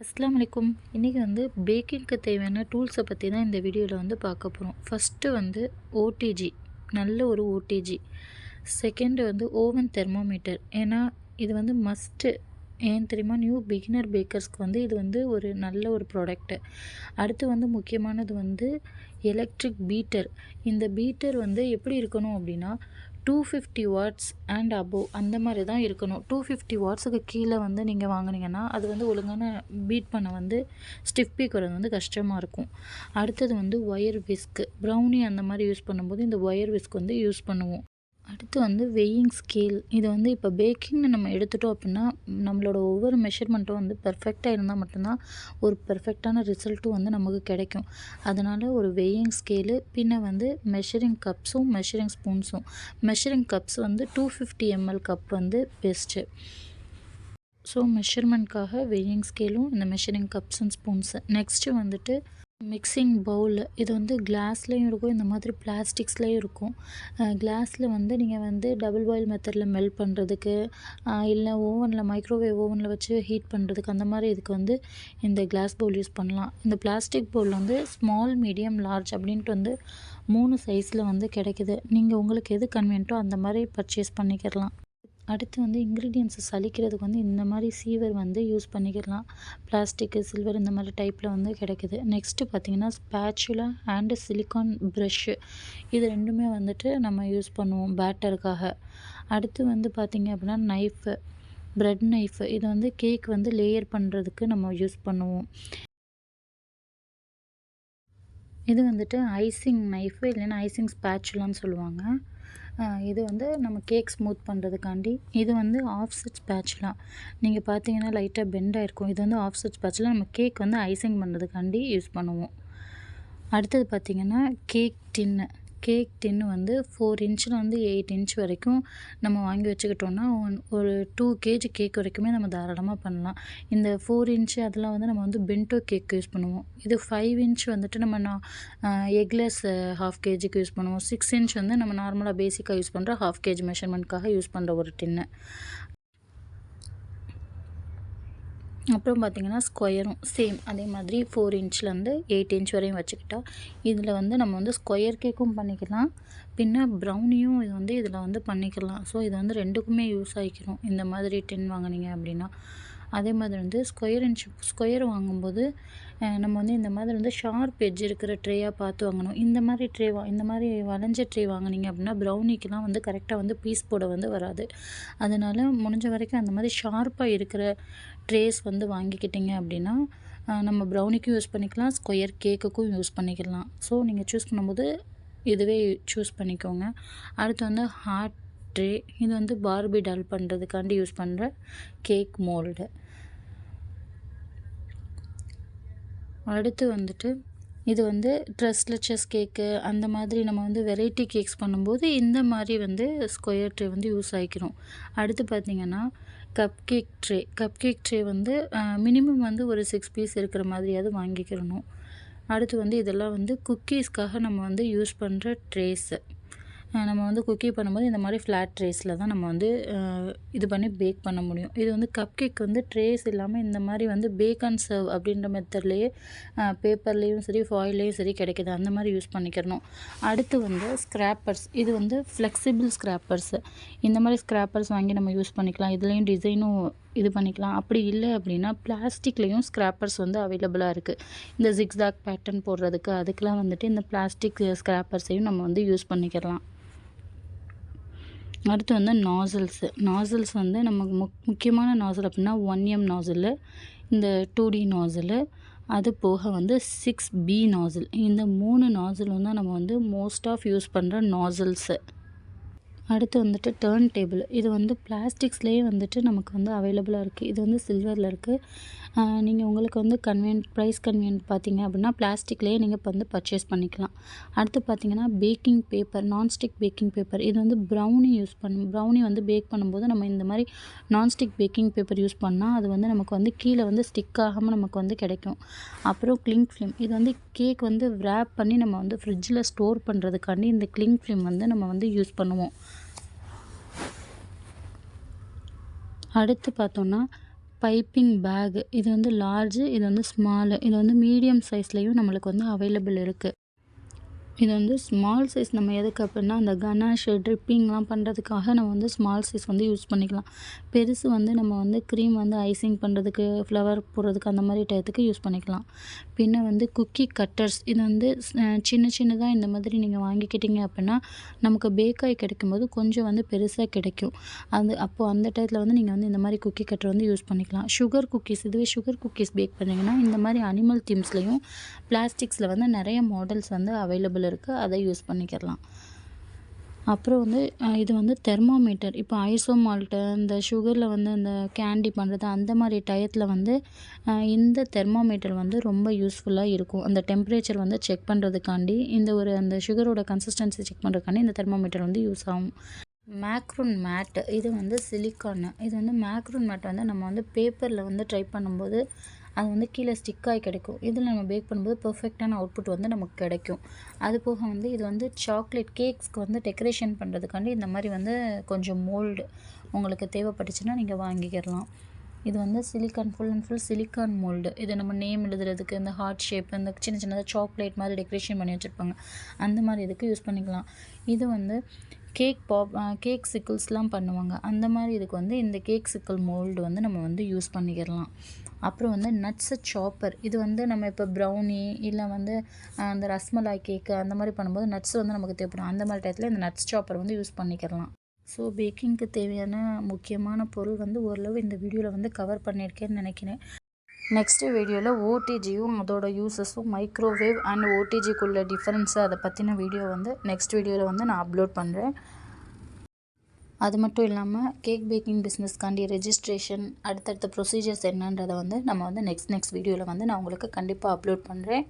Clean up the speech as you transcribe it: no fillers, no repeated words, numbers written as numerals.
அஸ்ஸலாமு அலைக்கும். இன்றைக்கி வந்து பேக்கிங்க்கு தேவையான டூல்ஸை பற்றி தான் இந்த வீடியோவில் வந்து பார்க்க போகிறோம். ஃபஸ்ட்டு வந்து ஓடிஜி, நல்ல ஒரு ஓடிஜி. செகண்டு வந்து ஓவன் தெர்மோமீட்டர். ஏன்னா இது வந்து மஸ்ட்டு. ஏன் தெரியுமா? நியூ பிகினர் பேக்கர்ஸ்க்கு வந்து இது வந்து ஒரு நல்ல ஒரு ப்ராடக்ட்டு. அடுத்து வந்து முக்கியமானது வந்து எலக்ட்ரிக் பீட்டர். இந்த பீட்டர் வந்து எப்படி இருக்கணும் அப்படின்னா 250 வாட்ஸ் அண்ட் அபோவ் அந்த மாதிரி தான் இருக்கணும். 250 வாட்ஸுக்கு கீழே வந்து நீங்கள் வாங்கினீங்கன்னா அது வந்து ஒழுங்கான பீட் பண்ண வந்து ஸ்டிஃப் பீக் வரது வந்து கஷ்டமாக இருக்கும். அடுத்தது வந்து ஒயர் விஸ்க்கு. ப்ரௌனி அந்த மாதிரி யூஸ் பண்ணும்போது இந்த ஒயர் விஸ்க் வந்து யூஸ் பண்ணுவோம். அடுத்து வந்து வெயிங் ஸ்கேல். இது வந்து இப்போ பேக்கிங்னு நம்ம எடுத்துட்டோம் அப்படின்னா நம்மளோட ஒவ்வொரு மெஷர்மெண்ட்டும் வந்து பெர்ஃபெக்டாக இருந்தால் மட்டும்தான் ஒரு பெர்ஃபெக்டான ரிசல்ட்டும் வந்து நமக்கு கிடைக்கும். அதனால் ஒரு வெயிங் ஸ்கேலு, பின்ன வந்து மெஷரிங் கப்ஸும் மெஷரிங் ஸ்பூன்ஸும். மெஷரிங் கப்ஸ் வந்து 250 ml கப் வந்து பெஸ்ட்டு. ஸோ மெஷர்மெண்ட்காக வெயிங் ஸ்கேலும் இந்த measuring cups and spoons. Next வந்துட்டு மிக்சிங் பவுல். இது வந்து கிளாஸ்லேயும் இருக்கும், இந்த மாதிரி பிளாஸ்டிக்ஸ்லேயும் இருக்கும். கிளாஸில் வந்து நீங்கள் வந்து டபுள் பாயில் மெத்தடில் மெல்ட் பண்ணுறதுக்கு, இல்லை ஓவனில் மைக்ரோவேவ் ஓவனில் வச்சு ஹீட் பண்ணுறதுக்கு, அந்த மாதிரி இதுக்கு வந்து இந்த கிளாஸ் பவுல் யூஸ் பண்ணலாம். இந்த பிளாஸ்டிக் பவுல் வந்து ஸ்மால், மீடியம், லார்ஜ் அப்படின்ட்டு வந்து 3 சைஸில் வந்து கிடைக்குது. நீங்கள் உங்களுக்கு எது கன்வீனியன்ட்டோ அந்த மாதிரி பர்ச்சேஸ் பண்ணிக்கிடலாம். அடுத்து வந்து இன்க்ரீடியன்ஸை சலிக்கிறதுக்கு வந்து இந்த மாதிரி சீவர் வந்து யூஸ் பண்ணிக்கலாம். பிளாஸ்டிக்கு, சில்வர் இந்த மாதிரி டைப்பில் வந்து கிடைக்குது. நெக்ஸ்ட்டு பார்த்திங்கன்னா ஸ்பேச்சுலா அண்டு சிலிக்கான் ப்ரஷ்ஷு. இது ரெண்டுமே வந்துட்டு நம்ம யூஸ் பண்ணுவோம் பேட்டருக்காக. அடுத்து வந்து பார்த்திங்க அப்படின்னா நைஃபு, ப்ரெட் நைஃபு. இது வந்து கேக் வந்து லேயர் பண்ணுறதுக்கு நம்ம யூஸ் பண்ணுவோம். இது வந்துட்டு ஐசிங் நைஃபு, இல்லைன்னா ஐசிங் ஸ்பேச்சுலான்னு சொல்லுவாங்க. இது வந்து நம்ம கேக் ஸ்மூத் பண்ணுறதுக்காண்டி. இது வந்து ஆஃப்செட் ஸ்பேச்சுலா. நீங்கள் பார்த்தீங்கன்னா லைட்டாக பெண்ட் ஆகிருக்கும். இது வந்து ஆஃப்செட் ஸ்பேச்சுலா. நம்ம கேக் வந்து ஐசிங் பண்ணுறதுக்காண்டி யூஸ் பண்ணுவோம். அடுத்தது பார்த்திங்கன்னா கேக் டின்னு வந்து 4 இன்ச்சில் 8 இன்ச் வரைக்கும் நம்ம வாங்கி வச்சுக்கிட்டோன்னா ஒரு 2 kg கேக் வரைக்குமே நம்ம தாராளமாக பண்ணலாம். இந்த 4 இன்ச்சு அதெல்லாம் வந்து நம்ம வந்து பென்டோ கேக் யூஸ் பண்ணுவோம். இது 5 இன்ச் வந்துட்டு நம்ம எக்லெஸ் 1/2 kgக்கு யூஸ் பண்ணுவோம். 6 இன்ச் வந்து நம்ம நார்மலாக பேசிக்காக யூஸ் பண்ணுற 1/2 kg மெஷர்மெண்ட்காக யூஸ் பண்ணுற ஒரு டின்னு. அப்புறம் பார்த்திங்கன்னா ஸ்கொயரும் சேம் அதே மாதிரி 4 இன்ச்லேருந்து 8 இன்ச் வரையும் வச்சுக்கிட்டா இதில் வந்து நம்ம வந்து ஸ்கொயர் கேக்கும் பண்ணிக்கலாம், பின்ன ப்ரௌனியும் இது வந்து இதில் வந்து பண்ணிக்கலாம். ஸோ இது வந்து ரெண்டுக்குமே யூஸ் ஆகிக்கிறோம் இந்த மாதிரி டின் வாங்கினீங்க அப்படின்னா. அதே மாதிரி வந்து ஸ்கொயர் வாங்கும்போது நம்ம வந்து இந்த மாதிரி வந்து ஷார்ப் எட்ஜ் இருக்கிற ட்ரேயாக பார்த்து வாங்கணும். இந்த மாதிரி வளைஞ்ச ட்ரே வாங்கினீங்க அப்படின்னா ப்ரௌனிக்கெலாம் வந்து கரெக்டாக வந்து பீஸ் போட வந்து வராது. அதனால் முடிஞ்ச வரைக்கும் அந்த மாதிரி ஷார்ப்பாக இருக்கிற ட்ரேஸ் வந்து வாங்கிக்கிட்டிங்க அப்படின்னா நம்ம ப்ரௌனிக்கும் யூஸ் பண்ணிக்கலாம், ஸ்கொயர் கேக்குக்கும் யூஸ் பண்ணிக்கலாம். ஸோ நீங்கள் சூஸ் பண்ணும்போது இதுவே சூஸ் பண்ணிக்கோங்க. அடுத்து வந்து ஹார்ட் ட்ரே. இது வந்து பார்பி டால் பண்ணுறதுக்காண்டி யூஸ் பண்ணுற கேக் மோல்டு. அடுத்து வந்துட்டு இது வந்து ட்ரெஸ்லெச்சஸ் கேக்கு அந்த மாதிரி நம்ம வந்து வெரைட்டி கேக்ஸ் பண்ணும்போது இந்த மாதிரி வந்து ஸ்கொயர் ட்ரே வந்து யூஸ் ஆகிக்கிறோம். அடுத்து பார்த்திங்கன்னா கப் கேக் ட்ரே வந்து மினிமம் வந்து ஒரு 6 பீஸ் இருக்கிற மாதிரியாவது வாங்கிக்கிறணும். அடுத்து வந்து இதெல்லாம் வந்து குக்கீஸ்க்காக நம்ம வந்து யூஸ் பண்ணுற ட்ரேஸு. நம்ம வந்து குக்கி பண்ணும்போது இந்த மாதிரி ஃப்ளாட் ட்ரேஸில் தான் நம்ம வந்து இது பண்ணி பேக் பண்ண முடியும். இது வந்து கப் கேக் வந்து ட்ரேஸ் இல்லாமல் இந்த மாதிரி வந்து பேக் அண்ட் சர்வ் அப்படின்ற மெத்தட்லேயே பேப்பர்லேயும் சரி ஃபாயில்லையும் சரி கிடைக்கிது, அந்த மாதிரி யூஸ் பண்ணிக்கிறணும். அடுத்து வந்து ஸ்க்ராப்பர்ஸ். இது வந்து ஃப்ளெக்சிபிள் ஸ்க்ராப்பர்ஸு. இந்த மாதிரி ஸ்க்ராப்பர்ஸ் வாங்கி நம்ம யூஸ் பண்ணிக்கலாம். இதுலேயும் டிசைனும் இது பண்ணிக்கலாம். அப்படி இல்லை அப்படின்னா பிளாஸ்டிக்லேயும் ஸ்க்ராப்பர்ஸ் வந்து அவைலபிளாக இருக்குது. இந்த ஜிக்ஸாக் பேட்டர்ன் போடுறதுக்கு அதுக்கெலாம் வந்துட்டு இந்த பிளாஸ்டிக் ஸ்க்ராப்பர்ஸையும் நம்ம வந்து யூஸ் பண்ணிக்கலாம். அடுத்து வந்து நாசில்ஸ் வந்து நமக்கு முக்கியமான நாசில் அப்படின்னா 1M நாசிலு, இந்த 2D நாசிலு, அது போக வந்து 6B நாசில். இந்த 3 நாசிலும் தான் நம்ம வந்து மோஸ்ட் ஆஃப் யூஸ் பண்ணுற நாசில்ஸு. அடுத்து வந்துட்டு டர்ன் டேபிள். இது வந்து பிளாஸ்டிக்ஸ்லேயே வந்துட்டு நமக்கு வந்து அவைலபிளாக இருக்குது. இது வந்து சில்வரில் இருக்குது. நீங்கள் உங்களுக்கு வந்து ப்ரைஸ் கன்வீனியன்ட் பார்த்தீங்க அப்படின்னா பிளாஸ்டிக்லேயே நீங்கள் இப்போ வந்து பர்ச்சேஸ் பண்ணிக்கலாம். அடுத்து பார்த்தீங்கன்னா packing paper, nonstick packing paper. இது வந்து ப்ரௌனி வந்து பேக் பண்ணும்போது நம்ம இந்த மாதிரி நான்ஸ்டிக் பேக்கிங் பேப்பர் யூஸ் பண்ணால் அது வந்து நமக்கு வந்து கீழே வந்து ஸ்டிக் ஆகாமல் நமக்கு வந்து கிடைக்கும். அப்புறம் கிளிங் ஃபிலிம். இது வந்து கேக் வந்து wrap பண்ணி நம்ம வந்து ஃப்ரிட்ஜில் ஸ்டோர் பண்ணுறதுக்காண்டி இந்த கிளிங் ஃபிலிம் வந்து நம்ம வந்து யூஸ் பண்ணுவோம். அடுத்து பார்த்தோன்னா பைப்பிங் பேக். இது வந்து லார்ஜு, இது வந்து ஸ்மாலு. இது வந்து மீடியம் சைஸ்லேயும் நம்மளுக்கு வந்து அவைலபிள் இருக்குது. இது வந்து ஸ்மால் சைஸ் நம்ம எதுக்கு அப்படின்னா அந்த கனாஷு ட்ரிப்பிங்லாம் பண்ணுறதுக்காக நம்ம வந்து ஸ்மால் சைஸ் வந்து யூஸ் பண்ணிக்கலாம். பெருசு வந்து நம்ம வந்து க்ரீம் வந்து ஐசிங் பண்ணுறதுக்கு, ஃப்ளவர் போடுறதுக்கு அந்த மாதிரி டயத்துக்கு யூஸ் பண்ணிக்கலாம். பின்ன வந்து குக்கி கட்டர்ஸ். இது வந்து சின்ன சின்னதாக இந்த மாதிரி நீங்கள் வாங்கிக்கிட்டீங்க அப்படின்னா நமக்கு பேக்காய் கிடைக்கும்போது கொஞ்சம் வந்து பெருசாக கிடைக்கும். அப்போது அந்த டயத்தில் வந்து நீங்கள் வந்து இந்த மாதிரி குக்கி கட்டர் வந்து யூஸ் பண்ணிக்கலாம். சுகர் குக்கீஸ், இதுவே சுகர் குக்கீஸ் பேக் பண்ணிங்கன்னா இந்த மாதிரி அனிமல் தீம்ஸ்லேயும் பிளாஸ்டிக்ஸில் வந்து நிறைய மாடல்ஸ் வந்து அவைலபிள் இருக்குது. அதை யூஸ் பண்ணிக்கிடலாம். அப்புறம் வந்து இது வந்து தெர்மாமீட்டர். இப்போ ஐசோமால்ட்டு இந்த சுகரில் வந்து இந்த கேண்டி பண்ணுறது அந்த மாதிரி டயத்தில் வந்து இந்த தெர்மாமீட்டர் வந்து ரொம்ப யூஸ்ஃபுல்லாக இருக்கும். அந்த டெம்பரேச்சர் வந்து செக் பண்ணுறதுக்காண்டி அந்த சுகரோட கன்சிஸ்டன்சி செக் பண்ணுறதுக்காண்டி இந்த தெர்மாமீட்டர் வந்து யூஸ் ஆகும். Macaron mat. இது வந்து சிலிக்கானு. இது வந்து மேக்ரோன் மேட் வந்து நம்ம வந்து பேப்பரில் வந்து ட்ரை பண்ணும்போது அது வந்து கீழே ஸ்டிக்காகி கிடைக்கும். இதில் நம்ம பேக் பண்ணும்போது பெர்ஃபெக்டான அவுட்புட் வந்து நமக்கு கிடைக்கும். அது போக வந்து இது வந்து சாக்லேட் கேக்ஸ்க்கு வந்து டெக்கரேஷன் பண்ணுறதுக்காண்டி இந்த மாதிரி வந்து கொஞ்சம் மோல்டு உங்களுக்கு தேவைப்பட்டுச்சுன்னா நீங்கள் வாங்கிக்கிடலாம். இது வந்து silicon, full and full silicon mould. இது நம்ம நேம் எழுதுறதுக்கு, இந்த ஹார்ட் ஷேப், இந்த சின்ன சின்னதாக சாக்லேட் மாதிரி டெக்கரேஷன் பண்ணி வச்சுருப்பாங்க, அந்த மாதிரி இதுக்கு யூஸ் பண்ணிக்கலாம். இது வந்து கேக் சிக்கிள்ஸ்லாம் பண்ணுவாங்க, அந்த மாதிரி இதுக்கு வந்து இந்த கேக் சிக்கிள் மோல்டு வந்து நம்ம வந்து யூஸ் பண்ணிக்கிடலாம். அப்புறம் வந்து நட்ஸு சாப்பர். இது வந்து நம்ம இப்போ ப்ரௌனி இல்லை வந்து அந்த ரஸ்மலாய் கேக்கு அந்த மாதிரி பண்ணும்போது நட்ஸ் வந்து நமக்கு தேவைப்படும். அந்த மாதிரி டயத்தில் இந்த நட்ஸ் சாப்பர் வந்து யூஸ் பண்ணிக்கிடலாம். ஸோ பேக்கிங்க்கு தேவையான முக்கியமான பொருள் வந்து ஓரளவு இந்த வீடியோவில் வந்து கவர் பண்ணியிருக்கேன்னு நினைக்கிறேன். நெக்ஸ்ட்டு வீடியோவில் ஓடிஜியும் அதோட யூசஸும், மைக்ரோவேவ் அண்ட் ஓடிஜிக்குள்ள டிஃப்ரென்ஸு, அதை பற்றின வீடியோ வந்து நெக்ஸ்ட் வீடியோவில் வந்து நான் அப்லோட் பண்ணுறேன். அது மட்டும் இல்லாமல் கேக் பேக்கிங் பிஸ்னஸ்க்காண்டி ரெஜிஸ்ட்ரேஷன், அடுத்தடுத்த ப்ரொசீஜர்ஸ் என்னன்றதை வந்து நம்ம வந்து நெக்ஸ்ட் வீடியோவில் வந்து நான் உங்களுக்கு கண்டிப்பாக அப்லோட் பண்ணுறேன்.